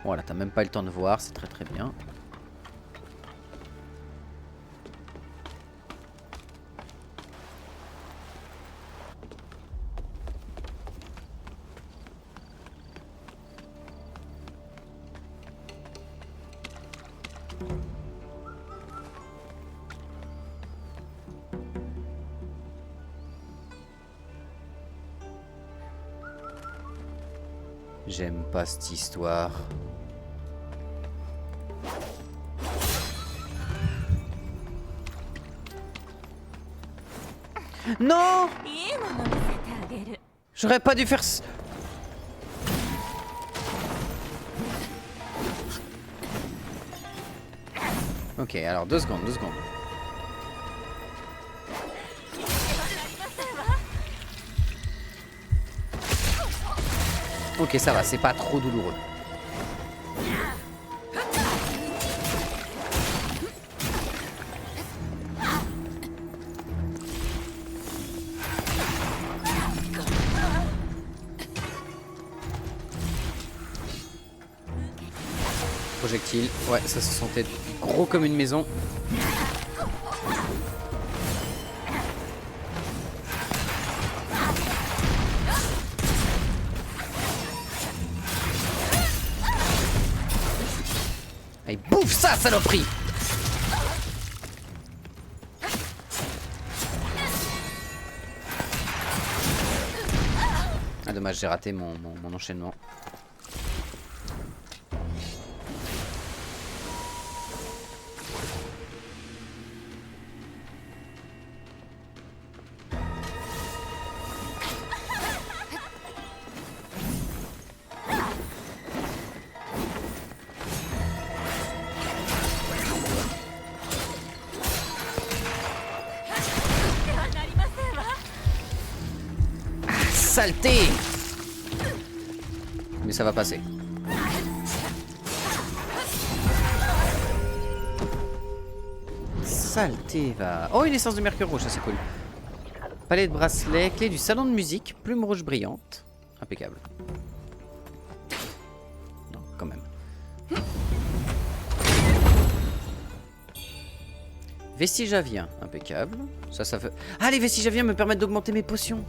Voilà, t'as même pas eu le temps de voir, c'est très très bien. J'aime pas cette histoire. Non! J'aurais pas dû faire... Ok, alors 2 secondes, 2 secondes. Ok, ça va, c'est pas trop douloureux. Projectile, ouais, ça se sentait gros comme une maison. Allez, bouffe ça, saloperie! Ah dommage, j'ai raté mon enchaînement. Saleté! Mais ça va passer. Saleté va. Oh, une essence de mercure rouge, ça c'est cool. Palais de bracelet, clé du salon de musique, plume rouge brillante. Impeccable. Non, quand même. Vestige avien, impeccable. Ça fait... Ah, les vestiges aviens me permettent d'augmenter mes potions.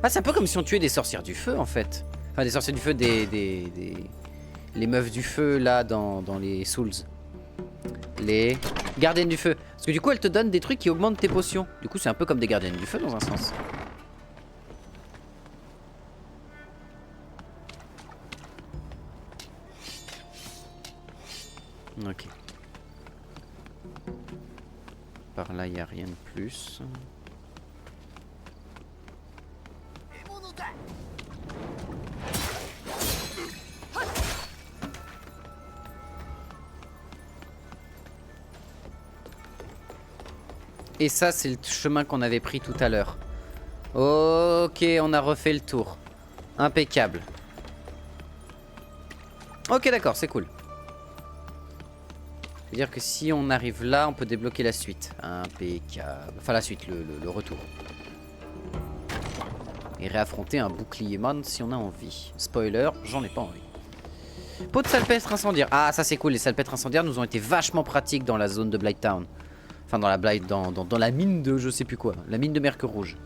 Ah, c'est un peu comme si on tuait des sorcières du feu, en fait. Enfin, des sorcières du feu, les meufs du feu, là, dans les Souls. Les gardiennes du feu. Parce que du coup, elles te donnent des trucs qui augmentent tes potions. Du coup, c'est un peu comme des gardiennes du feu, dans un sens. Ok. Par là, il n'y a rien de plus. Et ça, c'est le chemin qu'on avait pris tout à l'heure. Ok, on a refait le tour. Impeccable. Ok, d'accord, c'est cool. C'est-à-dire que si on arrive là, on peut débloquer la suite. Impeccable. Enfin, la suite, le retour. Et réaffronter un bouclier man si on a envie. Spoiler, j'en ai pas envie. Pot de salpêtre incendiaire. Ah, ça c'est cool. Les salpêtres incendiaires nous ont été vachement pratiques dans la zone de Blighttown. Enfin, dans la Blight, dans la mine de je sais plus quoi. La mine de mercure rouge.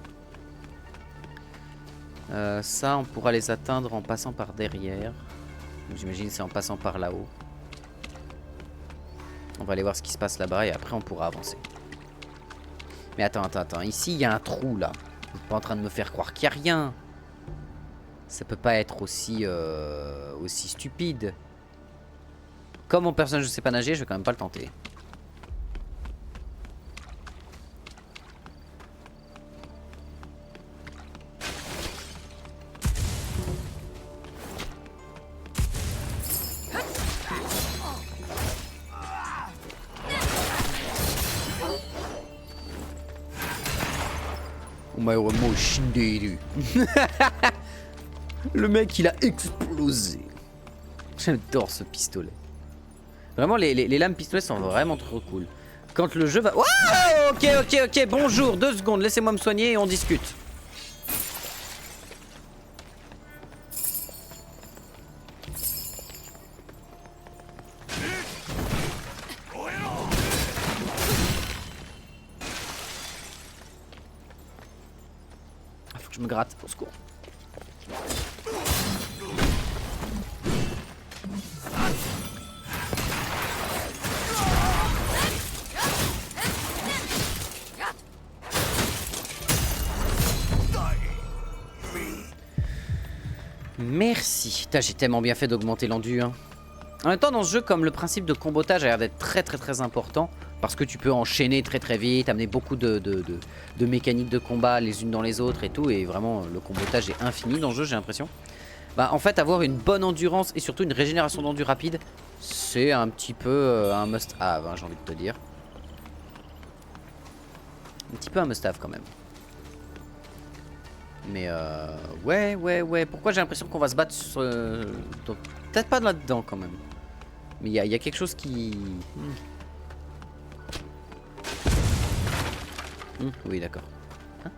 Ça, on pourra les atteindre en passant par derrière. J'imagine c'est en passant par là-haut. On va aller voir ce qui se passe là-bas et après on pourra avancer. Mais attends. Ici, il y a un trou là. Vous n'êtes pas en train de me faire croire qu'il n'y a rien. Ça peut pas être aussi stupide. Comme mon personnage ne sait pas nager, je vais quand même pas le tenter. Le mec il a explosé. J'adore ce pistolet. Vraiment les lames pistolets sont vraiment trop cool. Quand le jeu va... Wow, ok, bonjour, 2 secondes, laissez-moi me soigner et on discute. Je me gratte, au secours. Merci. J'ai tellement bien fait d'augmenter l'endu. Hein. En même temps, dans ce jeu, comme le principe de combotage a l'air d'être très important, parce que tu peux enchaîner très vite, amener beaucoup de mécaniques de combat les unes dans les autres et tout, et vraiment le combotage est infini dans le jeu, j'ai l'impression. Bah, en fait, avoir une bonne endurance et surtout une régénération d'endu rapide, c'est un petit peu un must-have, hein, j'ai envie de te dire. Un petit peu un must-have quand même. Mais ouais. Pourquoi j'ai l'impression qu'on va se battre sur... peut-être pas là-dedans quand même. Mais il y a quelque chose qui... oui, d'accord. Hein?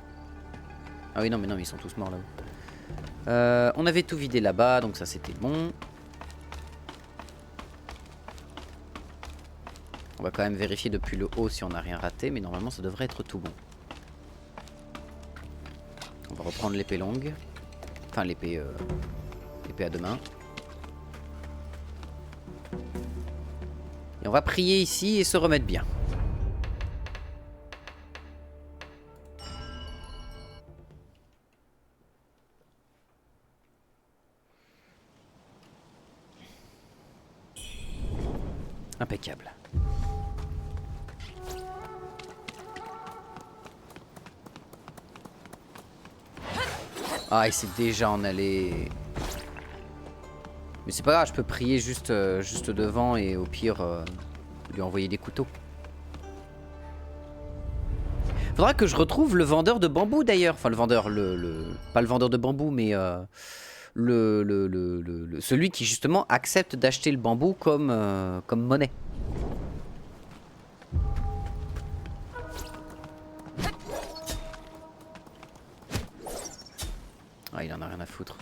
Ah oui, non, mais ils sont tous morts là-haut. On avait tout vidé là-bas, donc ça c'était bon. On va quand même vérifier depuis le haut si on n'a rien raté, mais normalement ça devrait être tout bon. On va reprendre l'épée longue. Enfin, l'épée à deux mains. Et on va prier ici et se remettre bien. Impeccable. Ah, il s'est déjà en allé. Mais c'est pas grave, je peux prier juste devant et au pire lui envoyer des couteaux. Faudra que je retrouve le vendeur de bambou d'ailleurs. Enfin le vendeur, pas le vendeur de bambou, mais celui qui justement accepte d'acheter le bambou comme monnaie. Ah, il en a rien à foutre.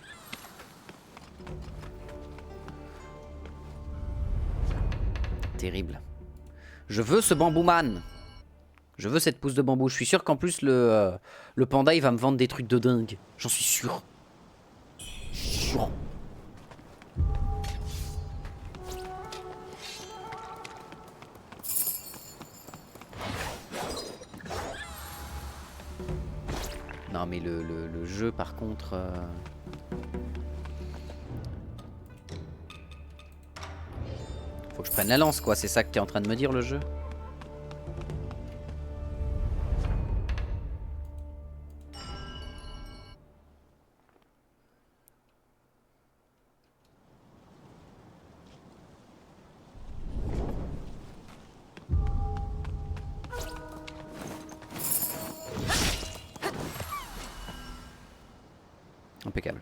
Terrible. Je veux ce bambouman. Je veux cette pousse de bambou. Je suis sûr qu'en plus le panda il va me vendre des trucs de dingue. J'en suis sûr. Sûr. Non mais le jeu par contre... Faut que je prenne la lance quoi, c'est ça que t'es en train de me dire le jeu? Impeccable.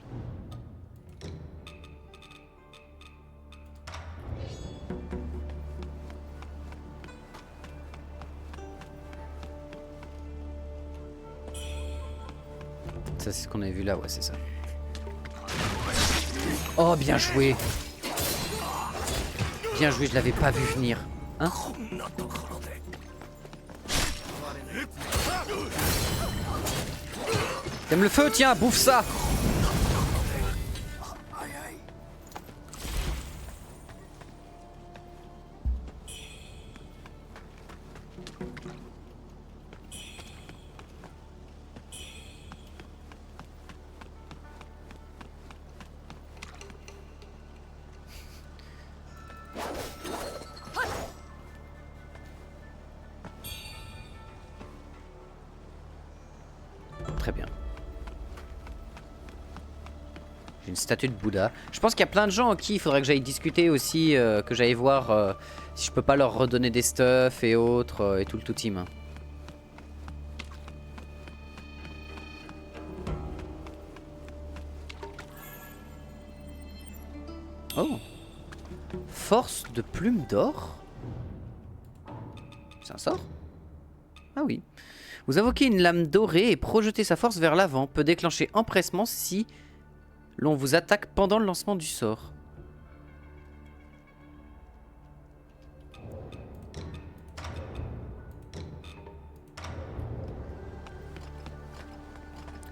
Ça c'est ce qu'on avait vu là, ouais c'est ça. Oh bien joué. Bien joué, je l'avais pas vu venir. Hein? T'aimes le feu? Tiens, bouffe ça! Très bien. J'ai une statue de Bouddha. Je pense qu'il y a plein de gens à qui il faudrait que j'aille discuter aussi, que j'aille voir si je peux pas leur redonner des stuff et autres, et tout le tout team. Oh. Force de plume d'or? C'est un sort? Ah oui. Vous invoquez une lame dorée et projetez sa force vers l'avant. Peut déclencher empressement si l'on vous attaque pendant le lancement du sort.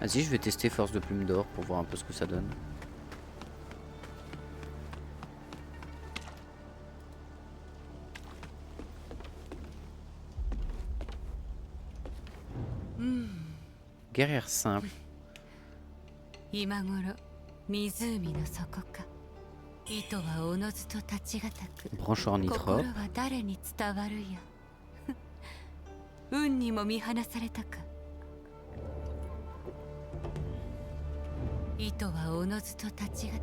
Vas-y, je vais tester force de plume d'or pour voir un peu ce que ça donne. Guerrière simple. 今頃湖の底か。糸はおのずと立ちがたく。 Branche 心 ornithrope. は誰に伝わるや。運にも見放されたか。糸はおのずと立ちがたく。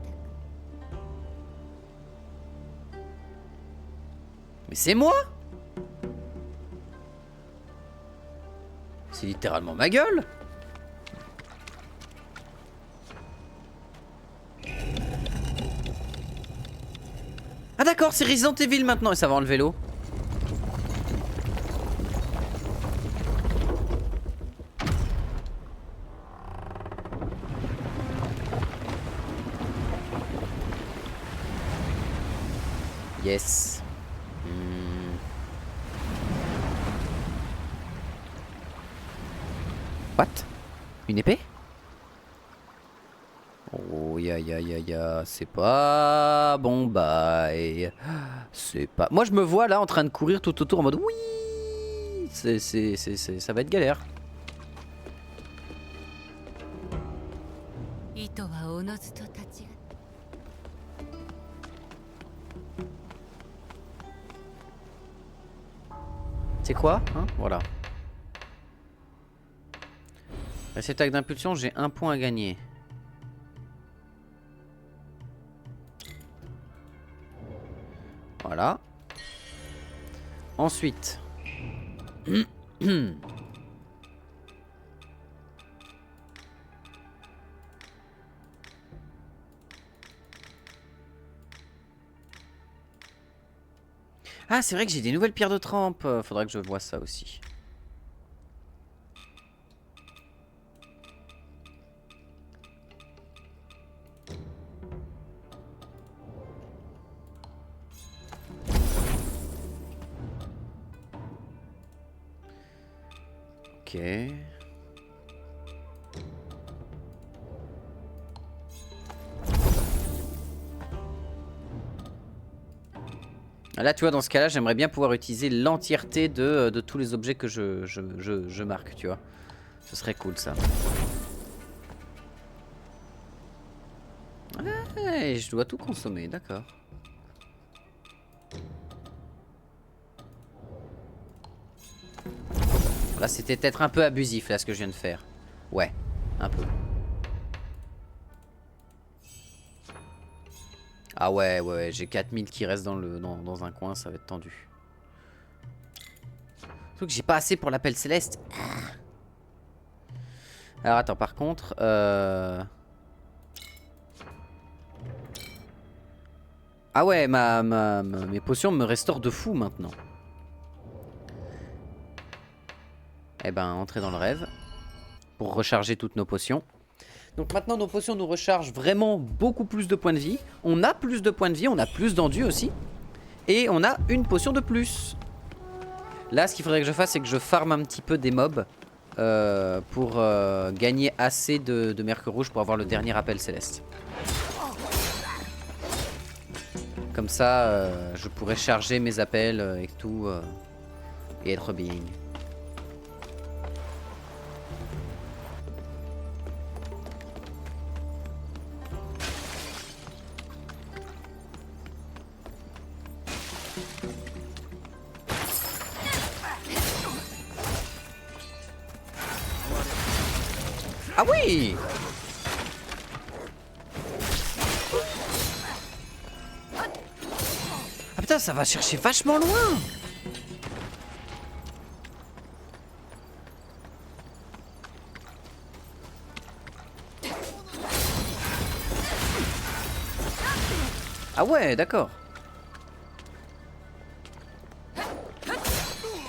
Mais c'est moi! C'est littéralement ma gueule! Ah d'accord, c'est Resident Evil maintenant et ça va enlever l'eau. Yes. What? Une épée? Oh ya, c'est pas bon bye. C'est pas. Moi je me vois là en train de courir tout autour en mode oui. Ça va être galère. 糸はおのずと立ちが。 C'est quoi? Hein, voilà. Réceptacle d'impulsion, j'ai un point à gagner. Voilà. Ensuite. Ah, c'est vrai que j'ai des nouvelles pierres de trempe. Faudra que je vois ça aussi. Ok. Là, tu vois, dans ce cas-là, j'aimerais bien pouvoir utiliser l'entièreté de tous les objets que je marque, tu vois. Ce serait cool, ça. Ouais, je dois tout consommer, d'accord. Là, c'était peut-être un peu abusif, là, ce que je viens de faire. Ouais, un peu. Ah ouais, j'ai 4000 qui restent dans un coin, ça va être tendu. Sauf que j'ai pas assez pour l'appel céleste. Alors attends, par contre... Ah ouais, mes potions me restaurent de fou maintenant. Eh ben, entrer dans le rêve. Pour recharger toutes nos potions. Donc maintenant nos potions nous rechargent vraiment beaucoup plus de points de vie. On a plus de points de vie, on a plus d'enduit aussi. Et on a une potion de plus. Là ce qu'il faudrait que je fasse c'est que je farme un petit peu des mobs. Pour gagner assez de mercure rouge pour avoir le dernier appel céleste. Comme ça je pourrais charger mes appels et tout. Et être bien. Ah oui! Ah putain, ça va chercher vachement loin! Ah ouais, d'accord.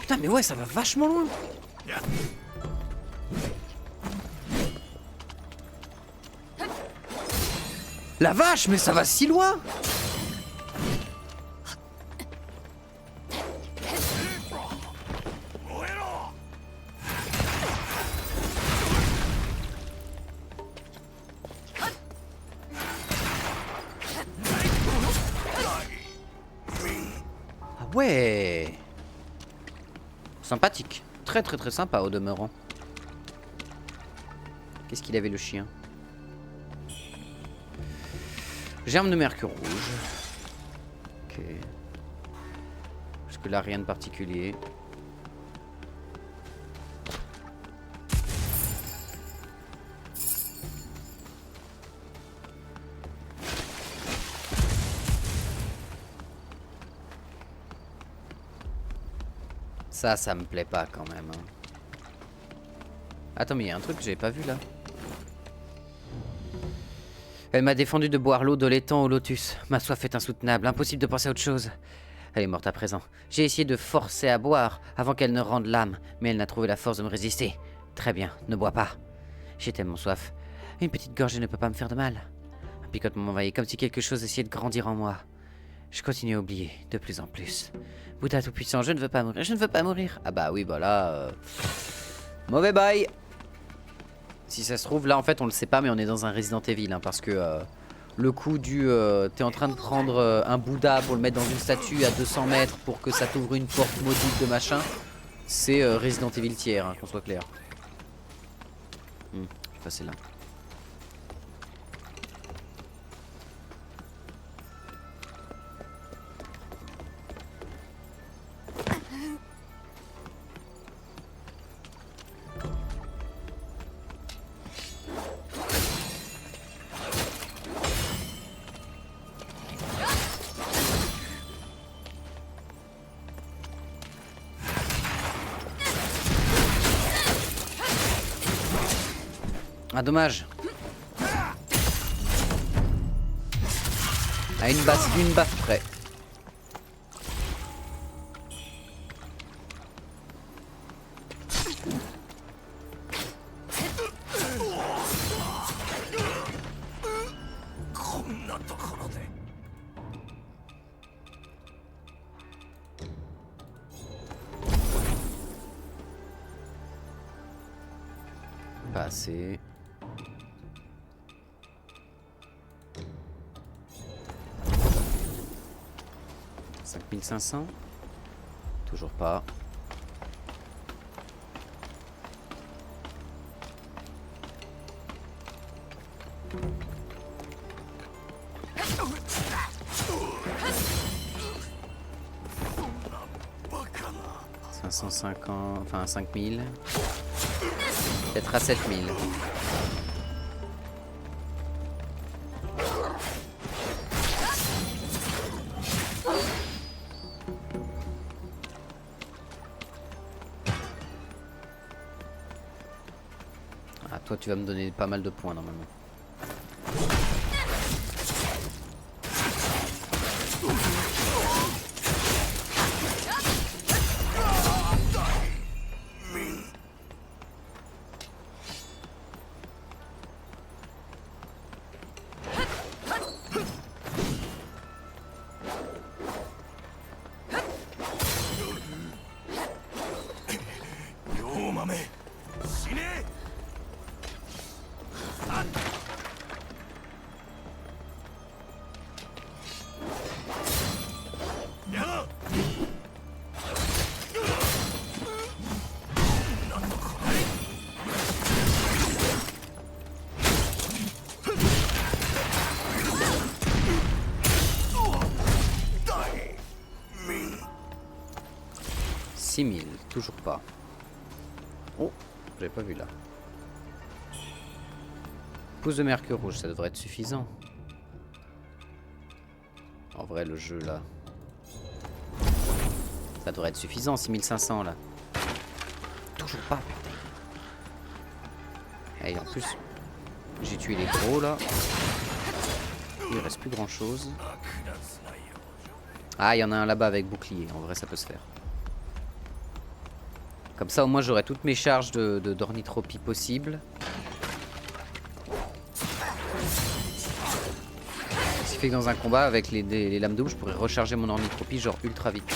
Putain, mais ouais, ça va vachement loin. La vache, mais ça va si loin! ouais. Sympathique. Très très très sympa au demeurant. Qu'est-ce qu'il avait le chien? Germe de mercure rouge. Ok. Parce que là rien de particulier. Ça me plaît pas quand même. Hein. Attends, mais il y a un truc que j'avais pas vu là. Elle m'a défendu de boire l'eau de l'étang au lotus. Ma soif est insoutenable, impossible de penser à autre chose. Elle est morte à présent. J'ai essayé de forcer à boire avant qu'elle ne rende l'âme, mais elle n'a trouvé la force de me résister. Très bien, ne bois pas. J'ai tellement soif. Une petite gorgée ne peut pas me faire de mal. Un picotement m'envahit, comme si quelque chose essayait de grandir en moi. Je continue à oublier, de plus en plus. Bouddha tout-puissant, je ne veux pas mourir, je ne veux pas mourir. Ah bah oui, bah là... Mauvais bail. Si ça se trouve, là en fait on le sait pas, mais on est dans un Resident Evil, hein, parce que le coup du... t'es en train de prendre un Bouddha pour le mettre dans une statue à 200 mètres pour que ça t'ouvre une porte maudite de machin, c'est Resident Evil tiers, hein, qu'on soit clair. Je vais passer là. Ah dommage. À une baffe près. Pas assez. « 5500 » Toujours pas. « 550... » Enfin 5000. Peut-être à 7000. Ah, toi tu vas me donner pas mal de points normalement. Toujours pas. Oh, j'avais pas vu là. Pouce de mercure rouge, ça devrait être suffisant. En vrai, le jeu là. Ça devrait être suffisant, 6500 là. Toujours pas, putain. Et en plus, j'ai tué les gros là. Il reste plus grand chose. Ah, il y en a un là-bas avec bouclier. En vrai, ça peut se faire. Comme ça, au moins, j'aurai toutes mes charges d'ornithropie possibles. Ce qui fait que dans un combat, avec les lames doubles, je pourrais recharger mon ornithropie genre ultra vite.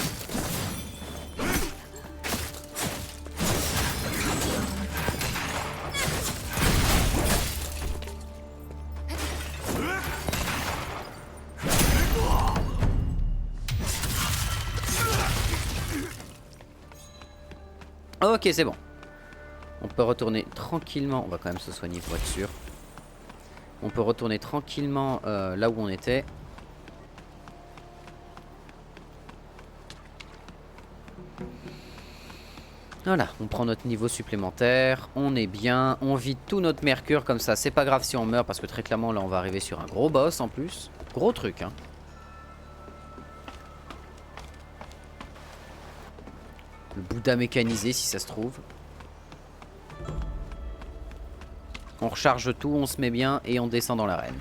Ok, c'est bon. On peut retourner tranquillement. On va quand même se soigner pour être sûr. On peut retourner tranquillement là où on était. Voilà, on prend notre niveau supplémentaire. On est bien. On vide tout notre mercure comme ça. C'est pas grave si on meurt parce que très clairement là on va arriver sur un gros boss en plus. Gros truc hein. Le Bouddha mécanisé si ça se trouve. On recharge tout, on se met bien et on descend dans l'arène.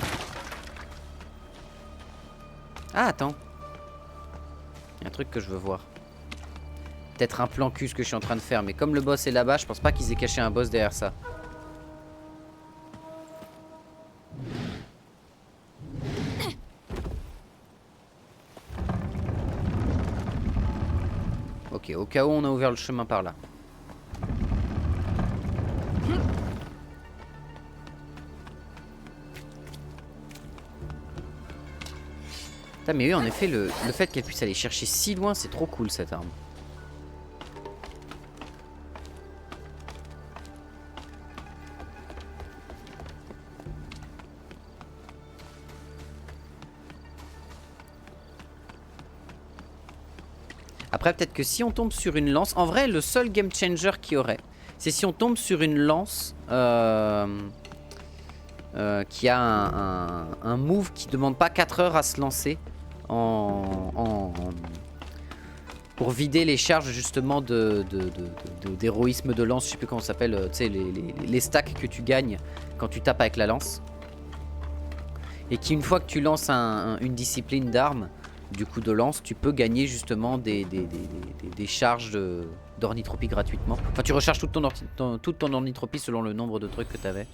Ah attends. Il y a un truc que je veux voir. Peut-être un plan cul ce que je suis en train de faire. Mais comme le boss est là-bas, je pense pas qu'ils aient caché un boss derrière ça. Ok, au cas où on a ouvert le chemin par là. Putain, mais oui, en effet, le fait qu'elle puisse aller chercher si loin, c'est trop cool cette arme. Après, peut-être que si on tombe sur une lance... En vrai, le seul game changer qu'il y aurait, c'est si on tombe sur une lance qui a un move qui demande pas 4 heures à se lancer pour vider les charges justement d'héroïsme de lance, je sais plus comment ça s'appelle, tu sais, les stacks que tu gagnes quand tu tapes avec la lance. Et qu'une fois que tu lances une discipline d'armes, du coup de lance, tu peux gagner justement des charges d'ornithropie gratuitement. Enfin, tu recharges toute ton ornithropie selon le nombre de trucs que tu avais.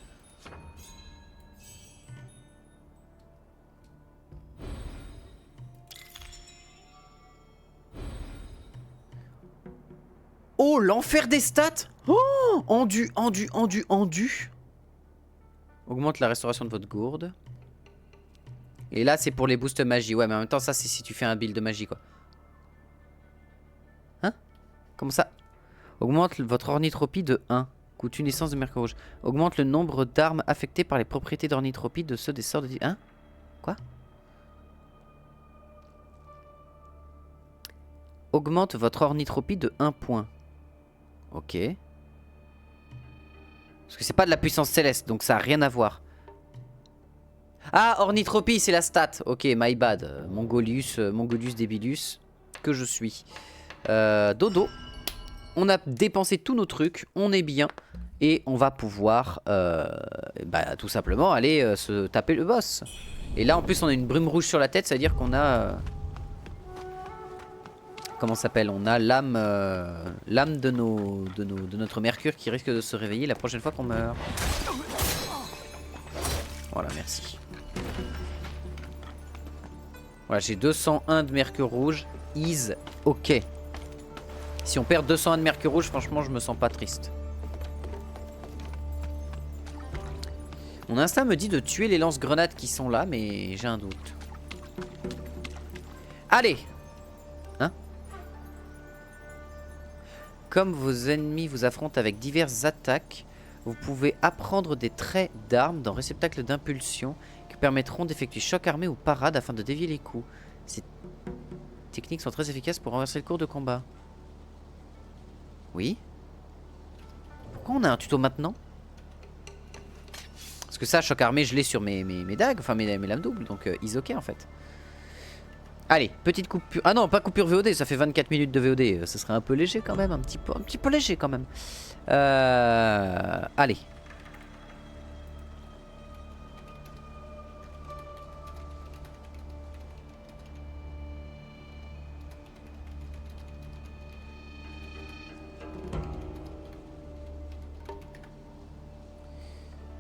Oh, l'enfer des stats. Oh, endu. Augmente la restauration de votre gourde. Et là, c'est pour les boosts magie. Ouais, mais en même temps, ça, c'est si tu fais un build de magie, quoi. Hein? Comment ça? Augmente votre ornithropie de 1. Coûte une essence de mercure rouge. Augmente le nombre d'armes affectées par les propriétés d'ornithropie de ceux des sorts de... Hein? Quoi? Augmente votre ornithropie de 1 point. Ok. Parce que c'est pas de la puissance céleste, donc ça a rien à voir. Ah, ornithropie, c'est la stat. Ok, my bad. Mongolius débilus, que je suis. Dodo. On a dépensé tous nos trucs, on est bien. Et on va pouvoir, tout simplement, aller se taper le boss. Et là, en plus, on a une brume rouge sur la tête, ça veut dire qu'on a... comment ça s'appelle? On a l'âme de notre mercure qui risque de se réveiller la prochaine fois qu'on meurt. Voilà, merci. Voilà, j'ai 201 de mercure rouge. Is ok. Si on perd 201 de mercure rouge, franchement, je me sens pas triste. Mon instinct me dit de tuer les lance-grenades qui sont là, mais j'ai un doute. Allez! Hein? Comme vos ennemis vous affrontent avec diverses attaques, vous pouvez apprendre des traits d'armes dans réceptacle d'impulsion qui permettront d'effectuer choc armé ou parade afin de dévier les coups. Ces techniques sont très efficaces pour renverser le cours de combat. Oui? Pourquoi on a un tuto maintenant? Parce que ça, choc armé, je l'ai sur mes dagues, enfin mes lames doubles, donc is ok en fait. Allez, petite coupure. Ah non, pas coupure VOD, ça fait 24 minutes de VOD. Ce serait un peu léger quand même, un petit peu léger quand même. Allez.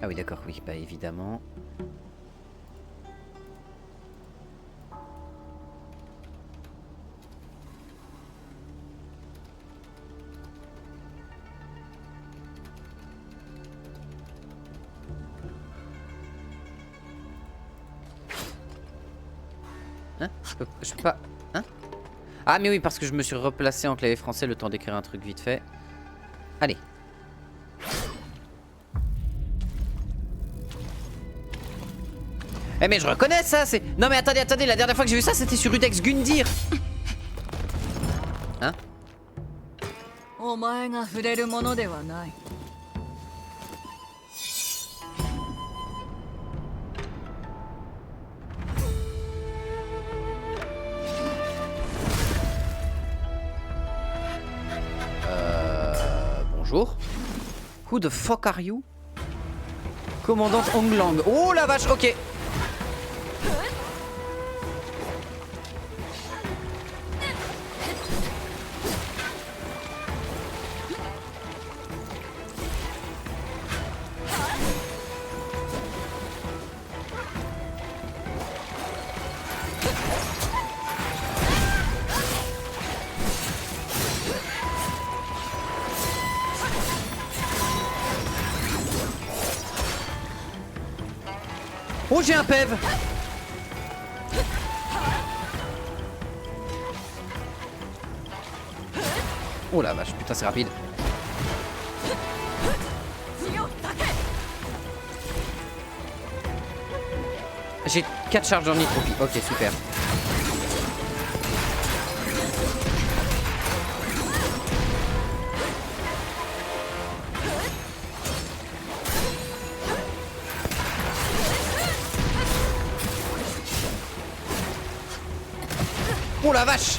Ah oui, d'accord, oui, bah évidemment. Hein? Je peux pas... Hein? Ah mais oui, parce que je me suis replacé en clavier français le temps d'écrire un truc vite fait. Allez. Eh mais je reconnais ça, c'est... Non mais attendez, attendez, la dernière fois que j'ai vu ça, c'était sur Udex Gundyr. Hein? Bonjour. Who the fuck are you? Commandante Honglang. Oh la vache, ok. Oh, j'ai un PEV. Oh la vache, putain, c'est rapide. J'ai 4 charges en nitropie. Ok, super. Oh la vache.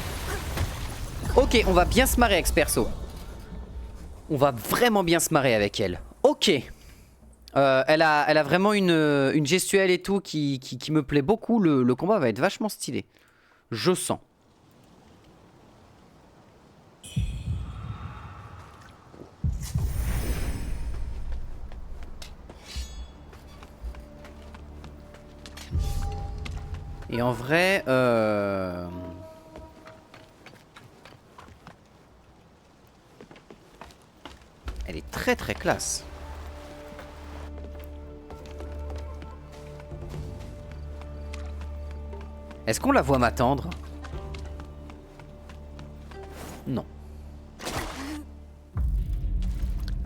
Ok, on va bien se marrer avec ce perso. On va vraiment bien se marrer avec elle. Ok. Elle a vraiment une gestuelle et tout qui me plaît beaucoup. Le combat va être vachement stylé. Je sens. Et en vrai... Elle est très très classe. Est-ce qu'on la voit m'attendre? Non.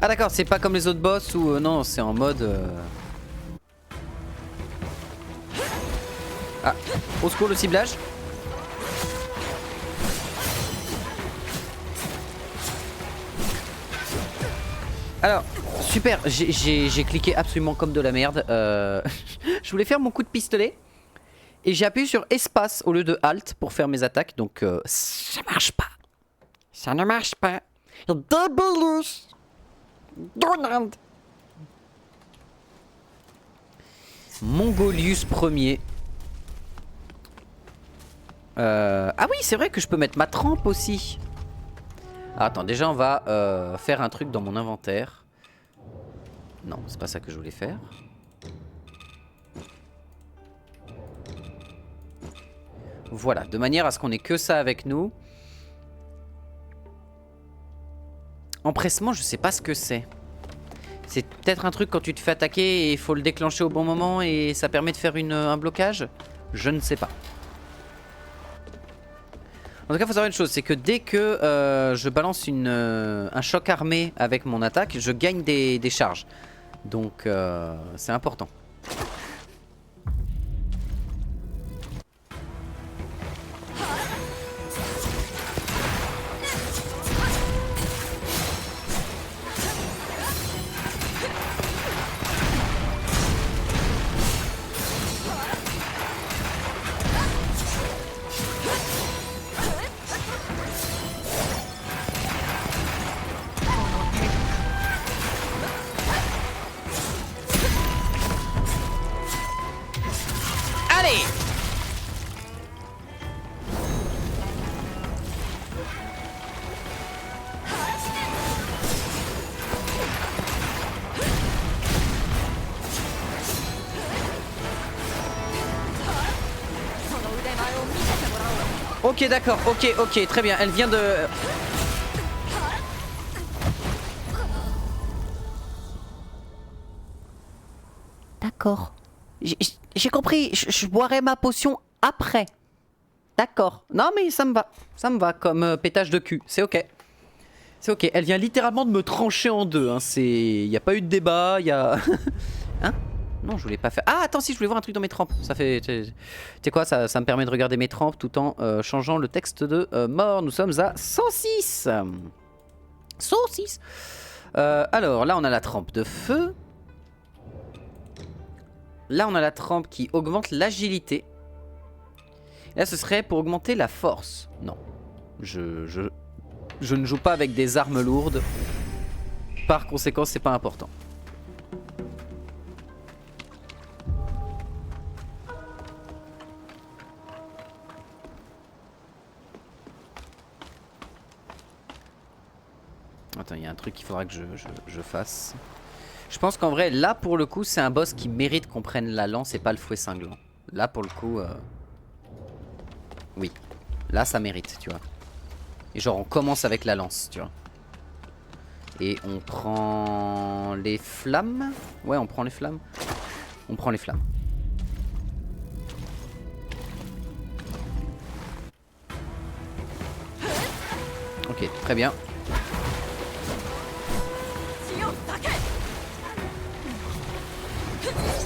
Ah d'accord, c'est pas comme les autres boss où... non, c'est en mode... Ah, au secours le ciblage. Alors, super, j'ai cliqué absolument comme de la merde. Je voulais faire mon coup de pistolet. Et j'ai appuyé sur espace au lieu de alt pour faire mes attaques. Donc ça marche pas. Ça ne marche pas. Débellus. Donald. Mongolius premier. Ah oui, c'est vrai que je peux mettre ma trempe aussi. Ah, attends, déjà on va faire un truc dans mon inventaire. Non, c'est pas ça que je voulais faire. Voilà, de manière à ce qu'on ait que ça avec nous. Empressement, je sais pas ce que c'est. C'est peut-être un truc quand tu te fais attaquer et il faut le déclencher au bon moment et ça permet de faire un blocage. Je ne sais pas. En tout cas, il faut savoir une chose, c'est que dès que je balance un choc armé avec mon attaque, je gagne des charges. Donc c'est important. Ok, d'accord, ok, très bien. Elle vient de... D'accord. J'ai compris, je boirai ma potion après. D'accord. Non mais ça me va comme pétage de cul, c'est ok. C'est ok, elle vient littéralement de me trancher en deux. Hein. Il n'y a pas eu de débat, il y a... Hein? Non, je voulais pas faire... Ah, attends, si, je voulais voir un truc dans mes trempes. Ça fait... Tu sais quoi, ça me permet de regarder mes trempes tout en changeant le texte de mort. Nous sommes à 106. 106. Alors, là, on a la trempe de feu. Là, on a la trempe qui augmente l'agilité. Là, ce serait pour augmenter la force. Non. Je ne joue pas avec des armes lourdes. Par conséquent, c'est pas important. Attends, il y a un truc qu'il faudra que je fasse. Je pense qu'en vrai, là, pour le coup, c'est un boss qui mérite qu'on prenne la lance et pas le fouet cinglant. Là, pour le coup... Oui. Là, ça mérite, tu vois. Et genre, on commence avec la lance, tu vois. Et on prend les flammes. Ouais, on prend les flammes. On prend les flammes. Ok, très bien.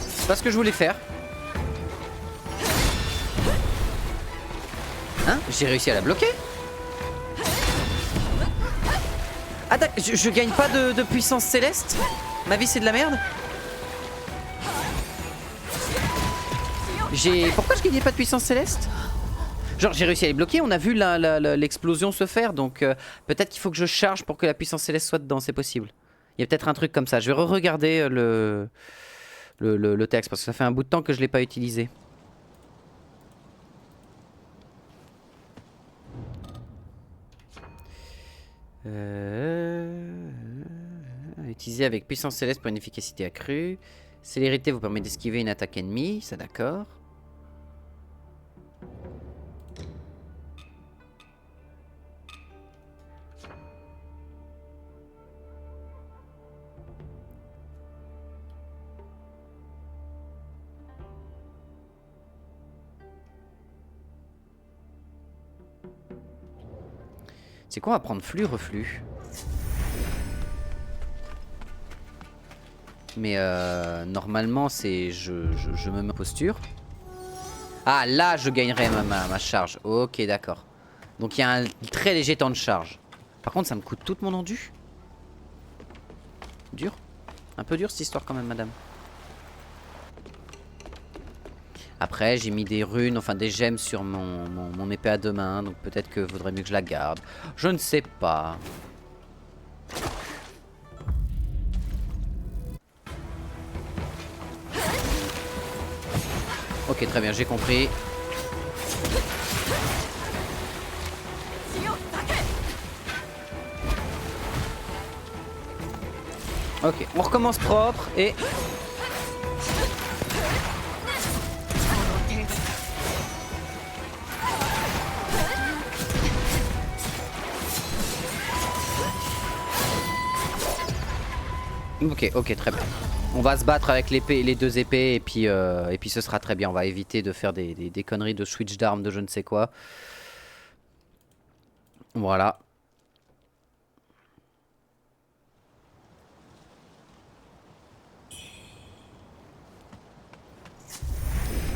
C'est pas ce que je voulais faire. Hein? J'ai réussi à la bloquer. Ah, je gagne pas de puissance céleste? Ma vie c'est de la merde? Pourquoi je gagnais pas de puissance céleste? Genre j'ai réussi à les bloquer, on a vu l'explosion se faire. Donc peut-être qu'il faut que je charge pour que la puissance céleste soit dedans, c'est possible. Il y a peut-être un truc comme ça. Je vais re-regarder le texte parce que ça fait un bout de temps que je l'ai pas utilisé. Utiliser avec puissance céleste pour une efficacité accrue. Célérité vous permet d'esquiver une attaque ennemie, ça d'accord. C'est quoi, on va prendre flux, reflux. Mais normalement c'est je me mets en posture. Ah là je gagnerai ma charge. Ok d'accord. Donc il y a un très léger temps de charge. Par contre ça me coûte tout mon endu. Dur. Un peu dur cette histoire quand même madame. Après j'ai mis des runes, enfin des gemmes sur mon épée à deux mains. Donc peut-être que vaudrait mieux que je la garde. Je ne sais pas. Ok, très bien, j'ai compris. Ok, on recommence propre et... Ok, très bien. On va se battre avec l'épée, les deux épées et puis ce sera très bien. On va éviter de faire des conneries de switch d'armes de je ne sais quoi. Voilà.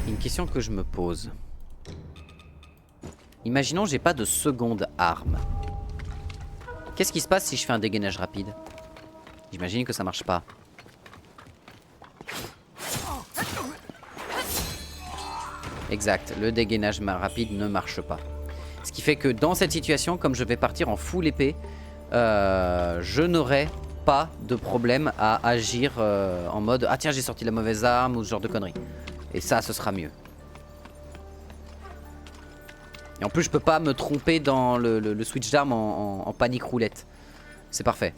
Une question que je me pose. Imaginons j'ai pas de seconde arme. Qu'est-ce qui se passe si je fais un dégainage rapide? J'imagine que ça marche pas. Exact, le dégainage rapide ne marche pas. Ce qui fait que dans cette situation, comme je vais partir en full épée, je n'aurai pas de problème à agir en mode ah tiens j'ai sorti la mauvaise arme ou ce genre de conneries. Et ça, ce sera mieux. Et en plus je peux pas me tromper dans le switch d'arme en panique roulette. C'est parfait.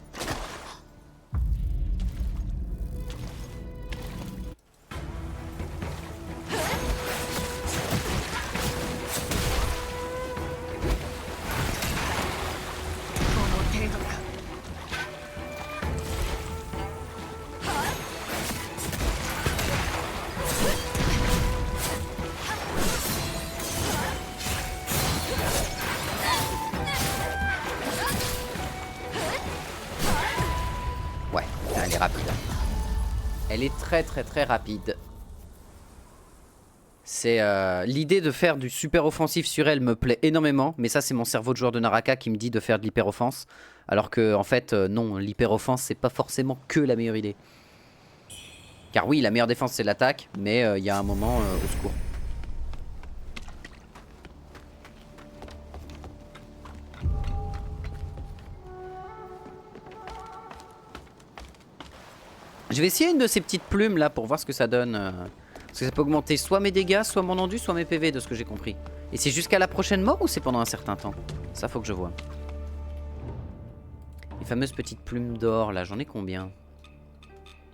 Elle est très très très rapide. C'est l'idée de faire du super offensif sur elle me plaît énormément. Mais ça c'est mon cerveau de joueur de Naraka qui me dit de faire de l'hyper offense. Alors que en fait non, l'hyper offense c'est pas forcément que la meilleure idée. Car oui, la meilleure défense c'est l'attaque. Mais il y a un moment au secours. Je vais essayer une de ces petites plumes là pour voir ce que ça donne. Parce que ça peut augmenter soit mes dégâts, soit mon endu, soit mes PV de ce que j'ai compris. Et c'est jusqu'à la prochaine mort ou c'est pendant un certain temps? Ça faut que je vois. Les fameuses petites plumes d'or là, j'en ai combien?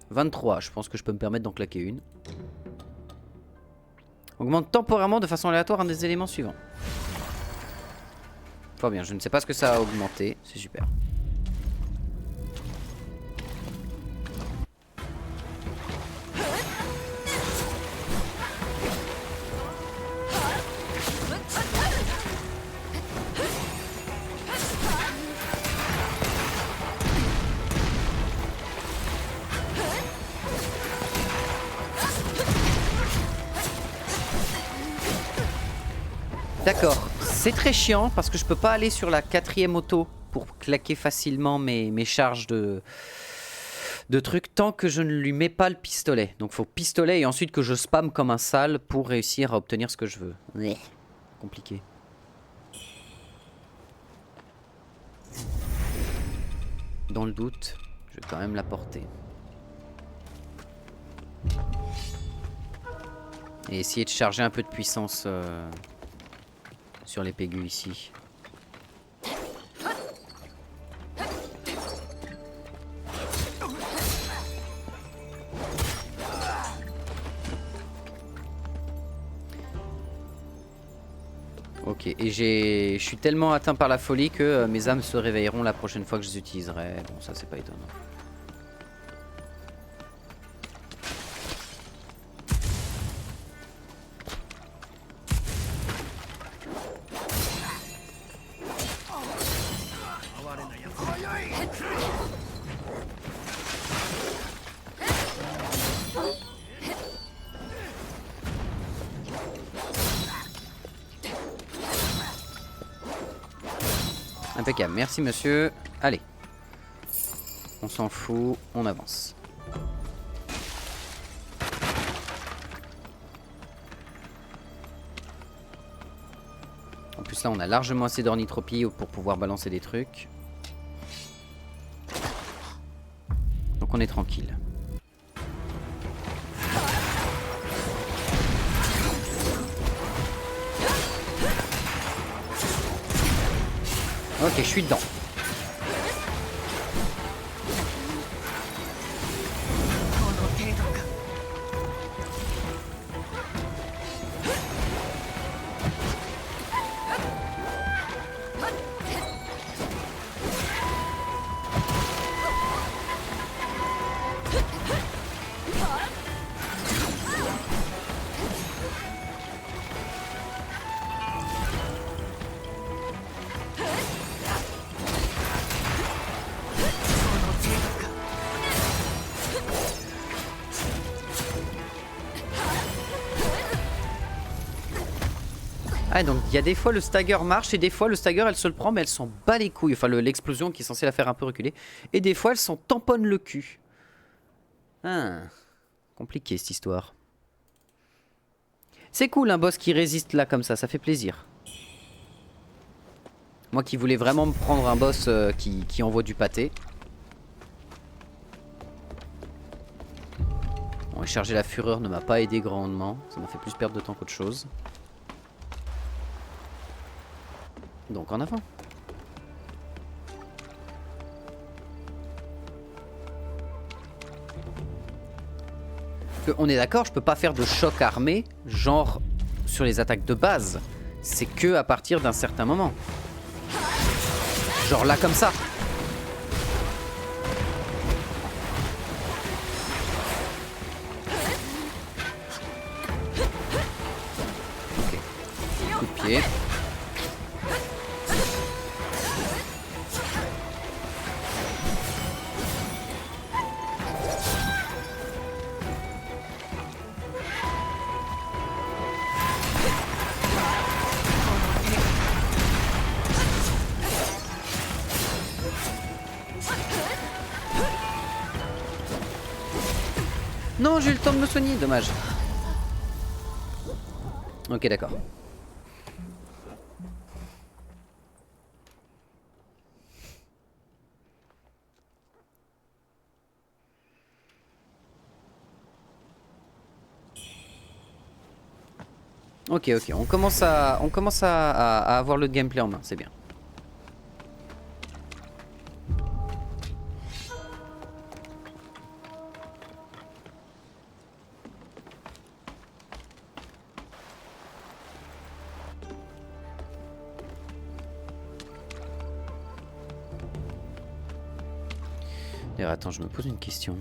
23, je pense que je peux me permettre d'en claquer une. Augmente temporairement de façon aléatoire un des éléments suivants. Fort bien, je ne sais pas ce que ça a augmenté, c'est super. D'accord, c'est très chiant parce que je peux pas aller sur la 4ème auto pour claquer facilement mes charges de trucs tant que je ne lui mets pas le pistolet. Donc faut pistolet et ensuite que je spam comme un sale pour réussir à obtenir ce que je veux. Ouais, compliqué. Dans le doute, je vais quand même la porter. Et essayer de charger un peu de puissance sur les pégus ici. Ok, et je suis tellement atteint par la folie que mes âmes se réveilleront la prochaine fois que je les utiliserai. Bon, ça c'est pas étonnant. Impeccable, merci monsieur. Allez. On s'en fout, on avance. En plus là on a largement assez d'ornithropie pour pouvoir balancer des trucs. Donc on est tranquille. Ok, je suis dedans. Ah donc il y a des fois le stagger marche et des fois le stagger elle se le prend mais elle s'en bat les couilles. Enfin l'explosion qui est censée la faire un peu reculer. Et des fois elle s'en tamponne le cul. Ah, compliqué cette histoire. C'est cool un boss qui résiste là comme ça fait plaisir. Moi qui voulais vraiment me prendre un boss qui envoie du pâté. Bon, et charger la fureur ne m'a pas aidé grandement. Ça m'a fait plus perdre de temps qu'autre chose. Donc en avant. On est d'accord, je peux pas faire de choc armé, genre sur les attaques de base. C'est que à partir d'un certain moment. Genre là comme ça. Ok. Coup de pied. Non, j'ai eu le temps de me soigner, dommage. Ok, d'accord. Ok, ok, on commence à avoir le gameplay en main, c'est bien. D'ailleurs, attends, je me pose une question.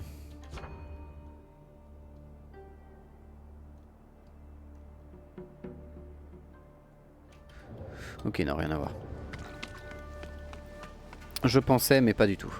Ok, non, rien à voir. Je pensais, mais pas du tout.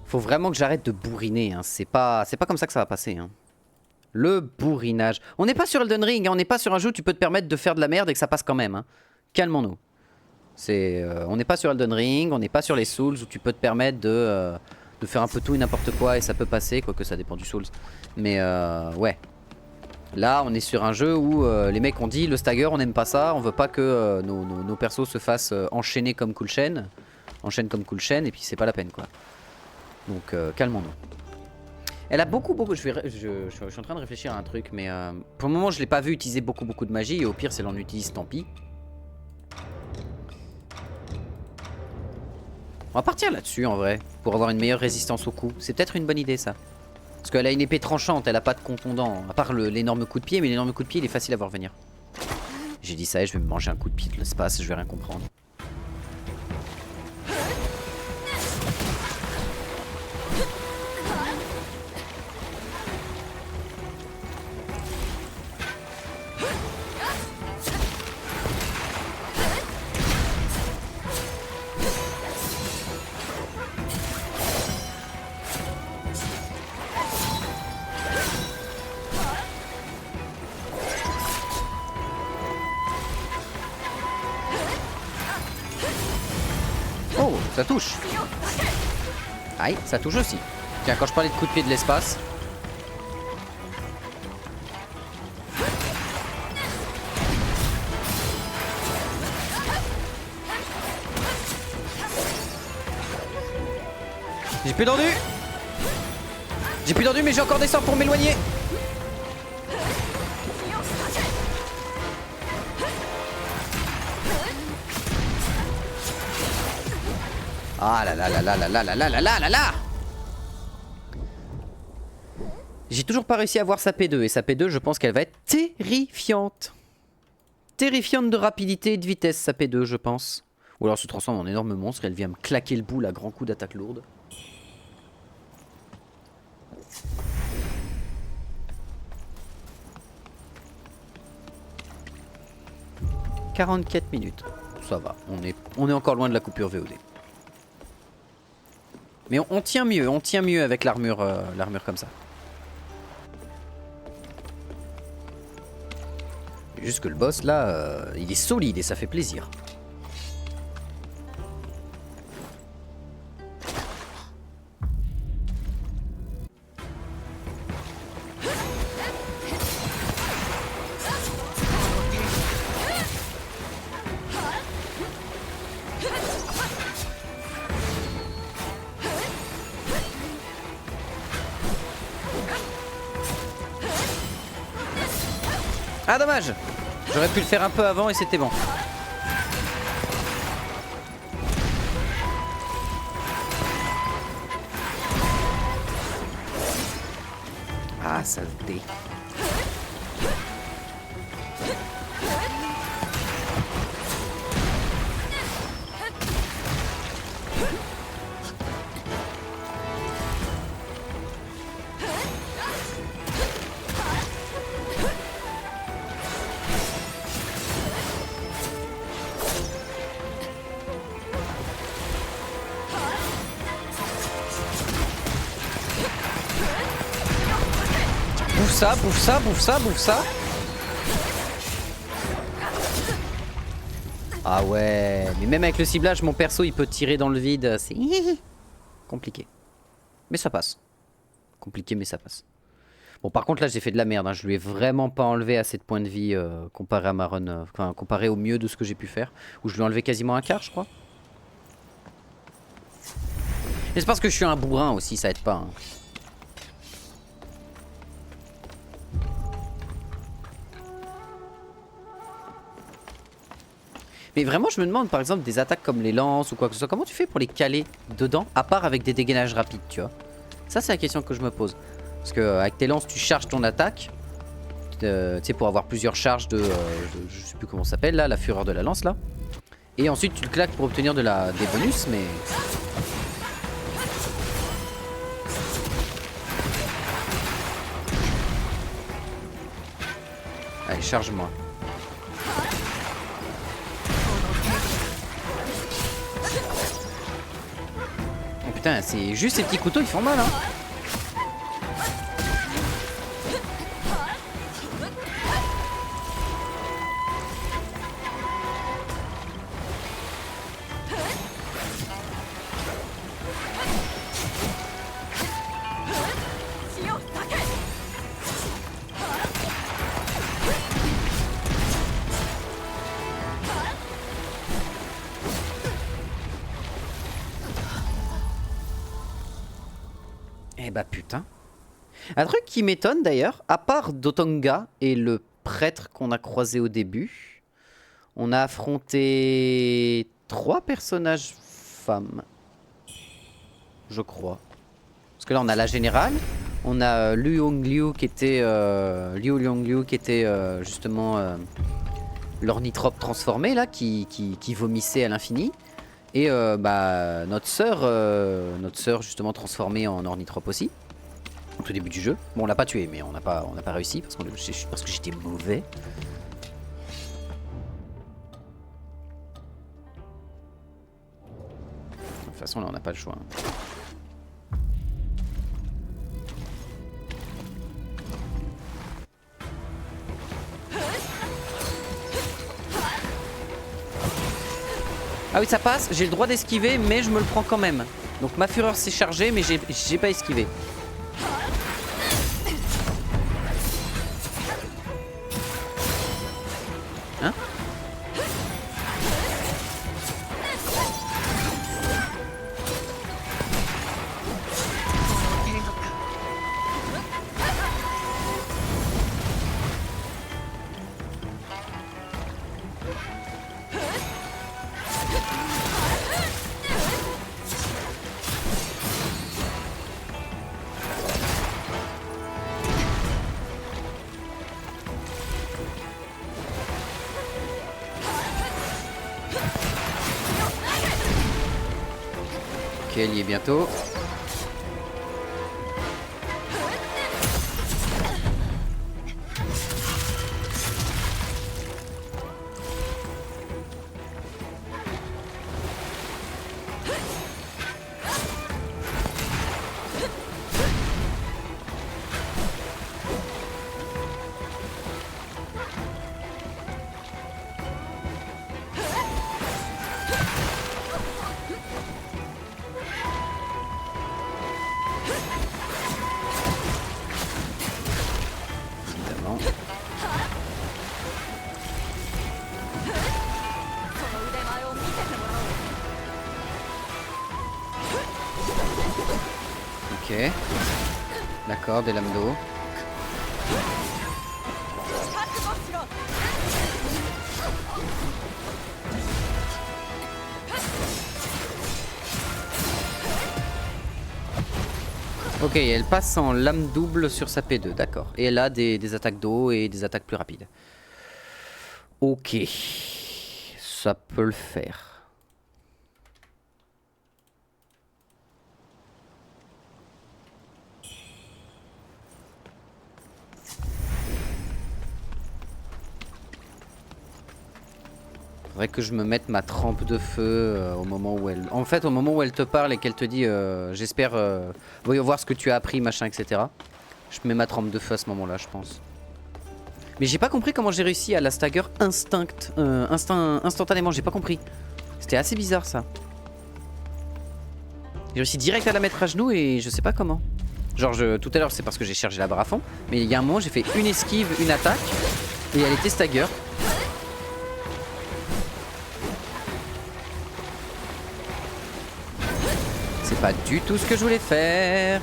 Faut vraiment que j'arrête de bourriner, hein. C'est pas comme ça que ça va passer, hein. Le bourrinage. On n'est pas sur Elden Ring, hein. On n'est pas sur un jeu où tu peux te permettre de faire de la merde et que ça passe quand même, hein. Calmons-nous. On n'est pas sur Elden Ring, on n'est pas sur les Souls où tu peux te permettre de faire un peu tout et n'importe quoi et ça peut passer, quoique ça dépend du Souls. Mais ouais. Là, on est sur un jeu où les mecs ont dit le stagger, on n'aime pas ça, on veut pas que nos persos se fassent enchaîner comme Cool Chain. Enchaîne comme Cool Chain et puis c'est pas la peine, quoi. Donc calmons-nous. Elle a beaucoup... Je suis en train de réfléchir à un truc, mais pour le moment je l'ai pas vu utiliser beaucoup de magie, et au pire si elle en utilise, tant pis. On va partir là-dessus en vrai, pour avoir une meilleure résistance au coup. C'est peut-être une bonne idée ça. Parce qu'elle a une épée tranchante, elle a pas de contondant, à part l'énorme coup de pied, mais l'énorme coup de pied il est facile à voir venir. J'ai dit ça et je vais me manger un coup de pied de l'espace, je vais rien comprendre. Oh, ça touche. Aïe, ça touche aussi. Tiens, quand je parlais de coup de pied de l'espace. J'ai plus d'endu. J'ai plus d'endu, mais j'ai encore des sorts pour m'éloigner. Ah là là là là là là là là là là là là. J'ai toujours pas réussi à voir sa P2 et sa P2 je pense qu'elle va être terrifiante. Terrifiante de rapidité et de vitesse sa P2 je pense. Ou alors se transforme en énorme monstre et elle vient me claquer le boule à grand coup d'attaque lourde. « 44 minutes. Ça va, on est encore loin de la coupure VOD. Mais on tient mieux avec l'armure comme ça. Juste que le boss là, il est solide et ça fait plaisir. Ah dommage. J'aurais pu le faire un peu avant et c'était bon. saleté. Bouffe ça, bouffe ça, bouffe ça, bouffe ça. Ah ouais, mais même avec le ciblage, mon perso il peut tirer dans le vide. C'est compliqué. Mais ça passe. Compliqué, mais ça passe. Bon, par contre, là j'ai fait de la merde. Hein. Je lui ai vraiment pas enlevé assez de points de vie comparé à ma run. Enfin, comparé au mieux de ce que j'ai pu faire. Où je lui ai enlevé quasiment un quart, je crois. Mais c'est parce que je suis un bourrin aussi, ça aide pas. Hein. Mais vraiment, je me demande, par exemple, des attaques comme les lances ou quoi que ce soit, comment tu fais pour les caler dedans, à part avec des dégainages rapides, tu vois? Ça, c'est la question que je me pose. Parce que avec tes lances, tu charges ton attaque, tu sais, pour avoir plusieurs charges de, je sais plus comment ça s'appelle, là, la fureur de la lance, là. Et ensuite, tu le claques pour obtenir des bonus, mais... Allez, charge-moi. Putain, c'est juste ces petits couteaux, ils font mal, hein. Eh bah putain. Un truc qui m'étonne d'ailleurs, à part Dotanga et le prêtre qu'on a croisé au début, on a affronté 3 personnages femmes. Je crois. Parce que là on a la générale, on a Liu Yongliu qui était, justement l'ornitrope transformé là, qui vomissait à l'infini. Et bah, notre sœur justement transformée en ornitrope aussi, au tout début du jeu. Bon, on l'a pas tué, mais on n'a pas réussi parce que j'étais mauvais. De toute façon, là, on n'a pas le choix. Hein. Ah oui, ça passe, j'ai le droit d'esquiver, mais je me le prends quand même. Donc ma fureur s'est chargée, mais j'ai pas esquivé. Hein? Ok, elle y est bientôt. Ok. D'accord, des lames d'eau. Ok, elle passe en lame double sur sa P2, d'accord. Et elle a des attaques d'eau et des attaques plus rapides. Ok, ça peut le faire. Faudrait que je me mette ma trempe de feu au moment où elle... En fait, au moment où elle te parle et qu'elle te dit j'espère voyons voir ce que tu as appris, machin, etc. Je mets ma trempe de feu à ce moment-là, je pense. Mais j'ai pas compris comment j'ai réussi à la stagger instantanément, j'ai pas compris. C'était assez bizarre ça. J'ai réussi direct à la mettre à genoux et je sais pas comment. Genre tout à l'heure c'est parce que j'ai chargé la barre à fond. Mais il y a un moment j'ai fait une esquive, une attaque et elle était stagger. C'est pas du tout ce que je voulais faire.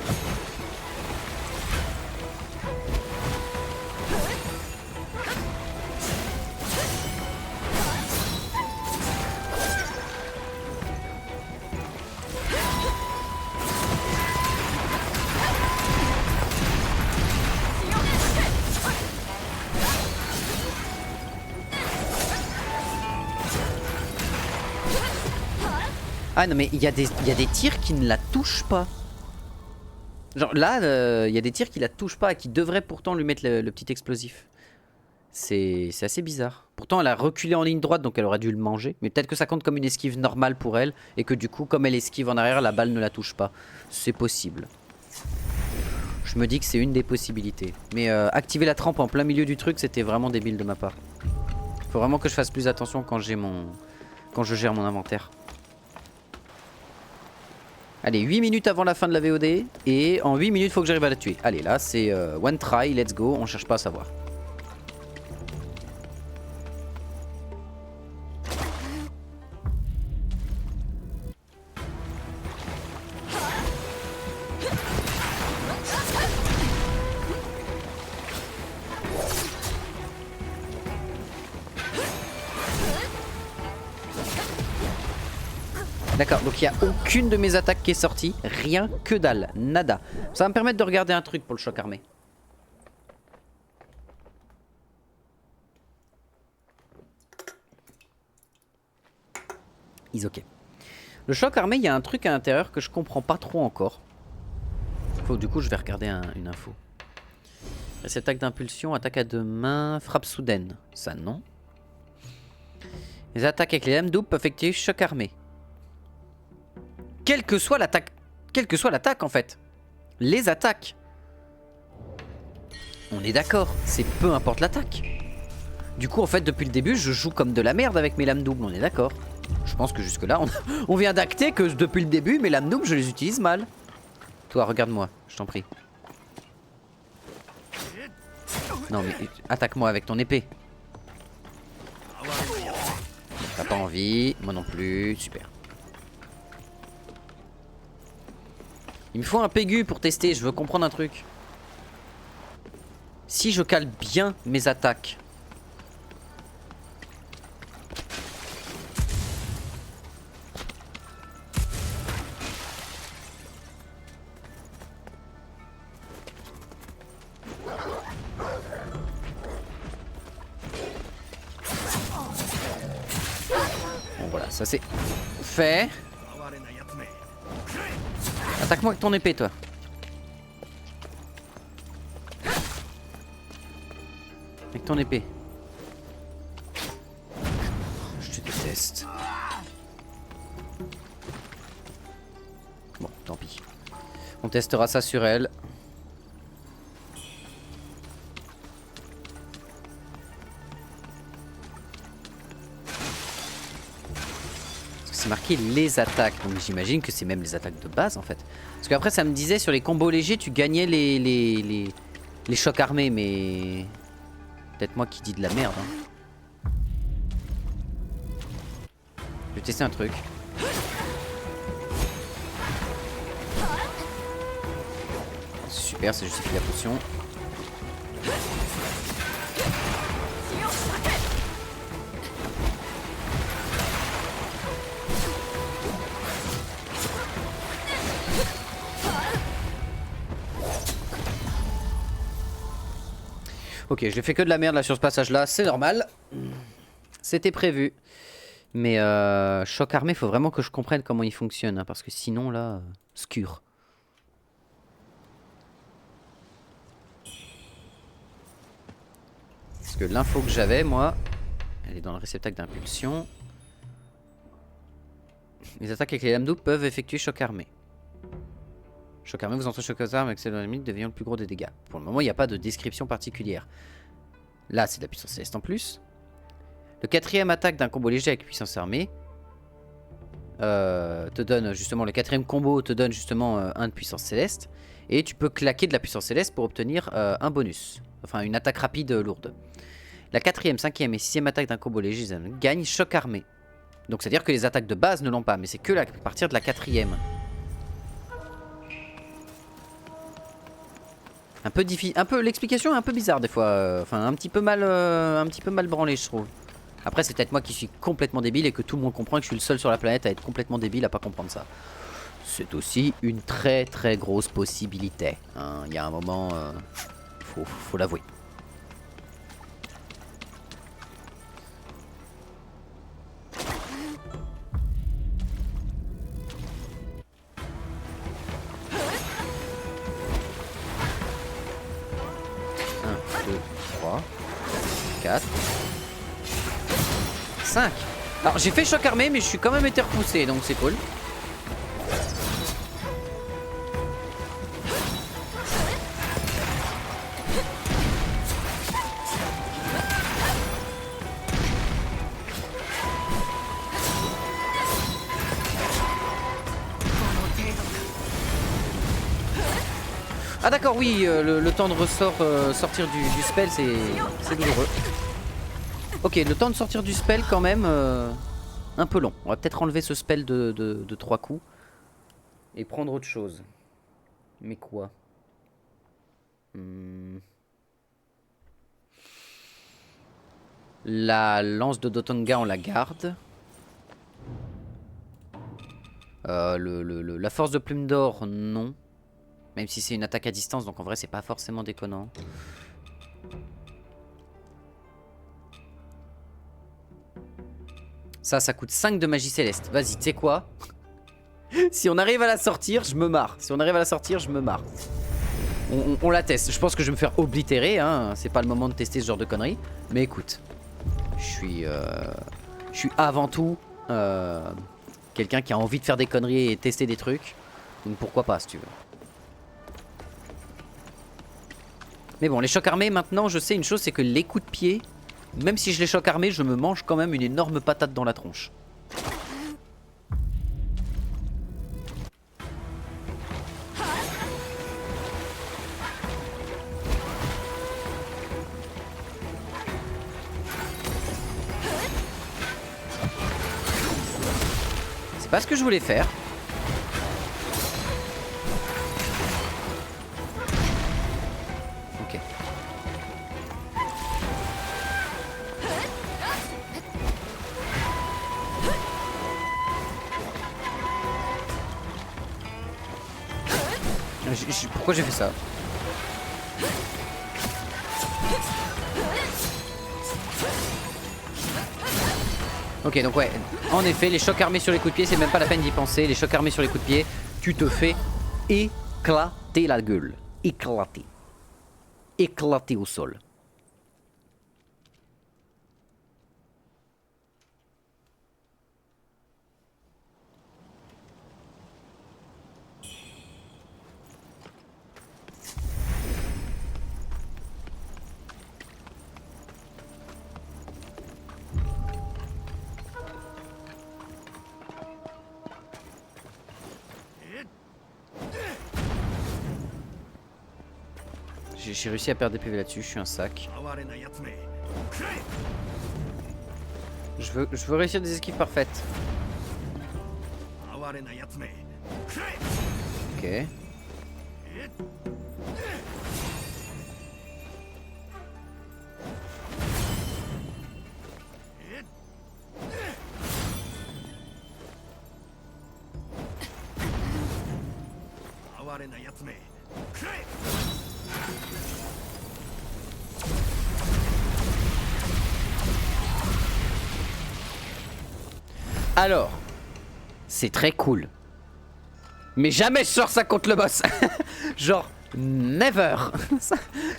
Ah non mais il y a des tirs qui ne la touchent pas. Genre là, il y a des tirs qui la touchent pas et qui devraient pourtant lui mettre le petit explosif. C'est assez bizarre. Pourtant elle a reculé en ligne droite donc elle aurait dû le manger. Mais peut-être que ça compte comme une esquive normale pour elle. Et que du coup comme elle esquive en arrière, la balle ne la touche pas. C'est possible. Je me dis que c'est une des possibilités. Mais activer la trempe en plein milieu du truc, c'était vraiment débile de ma part. Faut vraiment que je fasse plus attention quand je gère mon inventaire. Allez, 8 minutes avant la fin de la VOD. Et en 8 minutes, il faut que j'arrive à la tuer. Allez, là, c'est one try, let's go. On cherche pas à savoir. D'accord, donc il n'y a aucune de mes attaques qui est sortie. Rien que dalle, nada. Ça va me permettre de regarder un truc pour le choc armé. Ok. Le choc armé, il y a un truc à l'intérieur que je comprends pas trop encore. Du coup, je vais regarder une info. Cette attaque d'impulsion, attaque à deux mains, frappe soudaine. Ça, non. Les attaques avec les lames doubles peuvent effectuer choc armé. Quelle que soit l'attaque en fait. Les attaques. On est d'accord, c'est peu importe l'attaque. Du coup en fait depuis le début je joue comme de la merde avec mes lames doubles, on est d'accord. Je pense que jusque là on vient d'acter que depuis le début mes lames doubles je les utilise mal. Toi regarde-moi, je t'en prie. Non mais attaque-moi avec ton épée. T'as pas envie, moi non plus, super. Il me faut un pégu pour tester, je veux comprendre un truc. Si je cale bien mes attaques. Bon voilà, ça c'est fait. Attaque-moi avec ton épée, toi. Avec ton épée. Je te déteste. Bon, tant pis. On testera ça sur elle. C'est marqué les attaques, donc j'imagine que c'est même les attaques de base en fait. Parce qu'après ça me disait sur les combos légers tu gagnais les chocs armés, mais peut-être moi qui dis de la merde hein. Je vais tester un truc. Super, ça justifie la potion. Ok, j'ai fait que de la merde là sur ce passage là, c'est normal. C'était prévu. Mais choc armé, faut vraiment que je comprenne comment il fonctionne, hein, parce que sinon là, scure. Parce que l'info que j'avais, moi, elle est dans le réceptacle d'impulsion. Les attaques avec les lames doubles peuvent effectuer choc armé. Choc armé, vous entrez choc armé avec celle de l'ennemi, devenant le plus gros des dégâts. Pour le moment, il n'y a pas de description particulière. Là, c'est de la puissance céleste en plus. Le 4ème attaque d'un combo léger avec puissance armée te donne justement, le 4ème combo te donne justement 1 de puissance céleste. Et tu peux claquer de la puissance céleste pour obtenir un bonus. Enfin, une attaque rapide lourde. La 4ème, 5ème et 6ème attaque d'un combo léger gagne choc armé. Donc c'est-à-dire que les attaques de base ne l'ont pas, mais c'est que à partir de la 4ème. Un peu difficile, l'explication est un peu bizarre des fois, enfin un petit peu mal branlé je trouve. Après c'est peut-être moi qui suis complètement débile et que tout le monde comprend que je suis le seul sur la planète à être complètement débile à pas comprendre ça. C'est aussi une très très grosse possibilité. Hein. Il y a un moment, faut l'avouer. Un, 2, 3, 4, 5. Alors j'ai fait choc armé mais je suis quand même été repoussé donc c'est cool. Ah d'accord, oui, le temps de sortir du spell, c'est douloureux. Ok, le temps de sortir du spell quand même, un peu long. On va peut-être enlever ce spell de 3 coups. Et prendre autre chose. Mais quoi? La lance de Dotanga, on la garde. La force de plume d'or, non. Même si c'est une attaque à distance, donc en vrai c'est pas forcément déconnant. Ça coûte 5 de magie céleste. Vas-y, tu sais quoi? Si on arrive à la sortir, je me marre. Si on arrive à la sortir, je me marre. On la teste. Je pense que je vais me faire oblitérer, hein. C'est pas le moment de tester ce genre de conneries. Mais écoute, je suis avant tout quelqu'un qui a envie de faire des conneries et tester des trucs. Donc pourquoi pas, si tu veux. Mais bon, les chocs armés, maintenant, je sais une chose, c'est que les coups de pied, même si je les chocs armés, je me mange quand même une énorme patate dans la tronche. C'est pas ce que je voulais faire. Ok. Pourquoi j'ai fait ça? Ok, donc ouais, en effet, les chocs armés sur les coups de pied, c'est même pas la peine d'y penser. Les chocs armés sur les coups de pied, tu te fais éclater la gueule. Éclater. Éclater au sol. J'ai réussi à perdre des PV là-dessus, je suis un sac. Je veux réussir des esquives parfaites. Ok. Alors, c'est très cool. Mais jamais je sors ça contre le boss. Genre, never.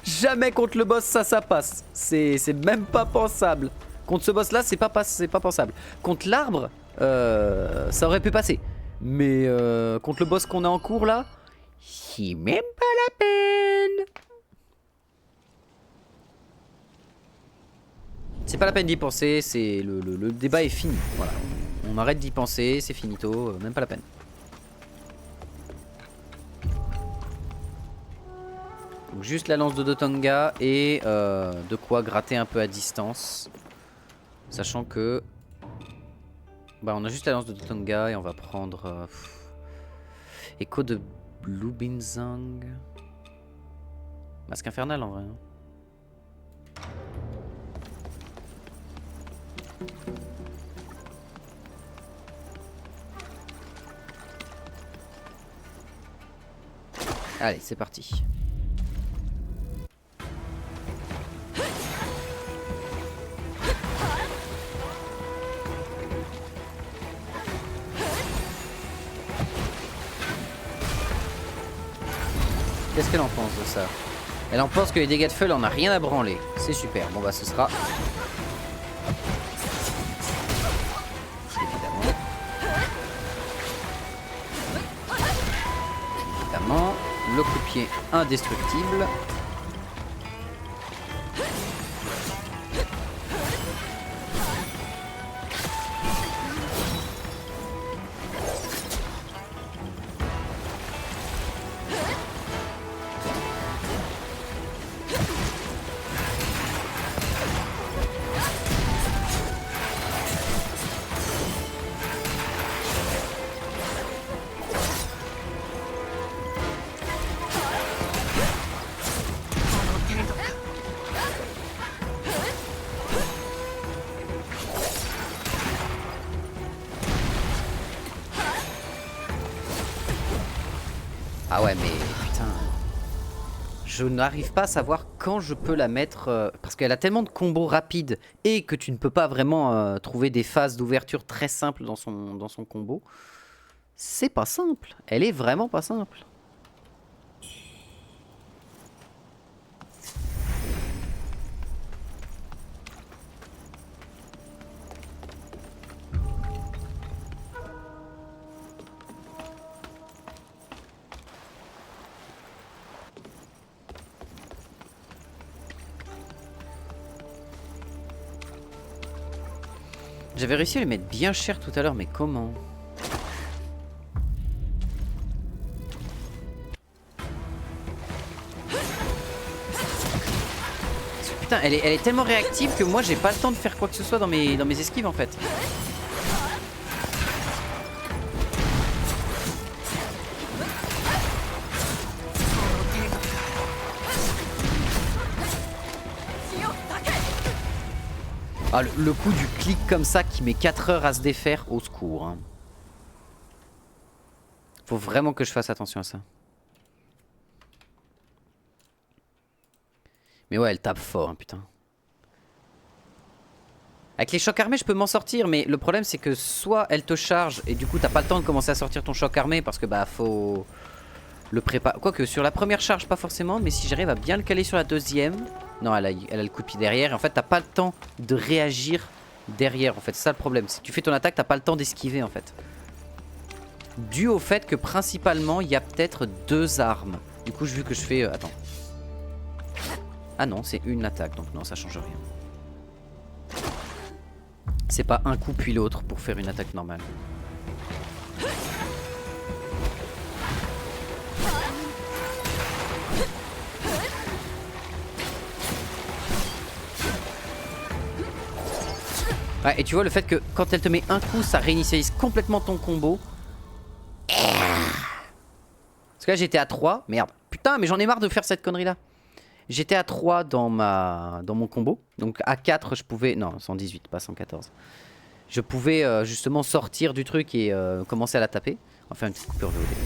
Jamais contre le boss ça passe. C'est même pas pensable. Contre ce boss là c'est pas pensable. Contre l'arbre ça aurait pu passer. Mais contre le boss qu'on a en cours là, c'est même pas la peine. C'est pas la peine d'y penser, c'est le débat est fini. Voilà. On arrête d'y penser, c'est finito, même pas la peine. Donc juste la lance de Dotanga et de quoi gratter un peu à distance. Sachant que... Bah on a juste la lance de Dotanga et on va prendre... Écho de Blue Binzang. Masque infernal en vrai. Hein. Allez, c'est parti. Qu'est-ce qu'elle en pense de ça? Elle en pense que les dégâts de feu, elle en a rien à branler. C'est super. Bon bah ce sera... Évidemment, le coup de pied indestructible. Ah ouais mais putain, je n'arrive pas à savoir quand je peux la mettre parce qu'elle a tellement de combos rapides et que tu ne peux pas vraiment trouver des phases d'ouverture très simples dans son combo. C'est pas simple, elle est vraiment pas simple. J'avais réussi à les mettre bien cher tout à l'heure, mais comment? Putain, elle est tellement réactive que moi j'ai pas le temps de faire quoi que ce soit dans mes esquives en fait. Ah, le coup du clic comme ça qui met 4 heures à se défaire, au secours. Hein. Faut vraiment que je fasse attention à ça. Mais ouais, elle tape fort, hein, putain. Avec les chocs armés, je peux m'en sortir, mais le problème c'est que soit elle te charge et du coup t'as pas le temps de commencer à sortir ton choc armé parce que bah faut le préparer. Quoique sur la première charge, pas forcément, mais si j'arrive à bien le caler sur la deuxième. Non, elle a le coup de pied derrière. Et en fait, t'as pas le temps de réagir derrière. En fait, c'est ça le problème. Si tu fais ton attaque, t'as pas le temps d'esquiver en fait. Dû au fait que principalement, il y a peut-être 2 armes. Du coup, vu que je fais... attends. Ah non, c'est une attaque. Donc non, ça change rien. C'est pas un coup puis l'autre pour faire une attaque normale. Ouais, et tu vois le fait que quand elle te met un coup, ça réinitialise complètement ton combo. Parce que là j'étais à 3. Merde. Putain, mais j'en ai marre de faire cette connerie là. J'étais à 3 dans mon combo. Donc à 4 je pouvais... Non, 118, pas 114. Je pouvais justement sortir du truc et commencer à la taper. Enfin une petite coupure VOD.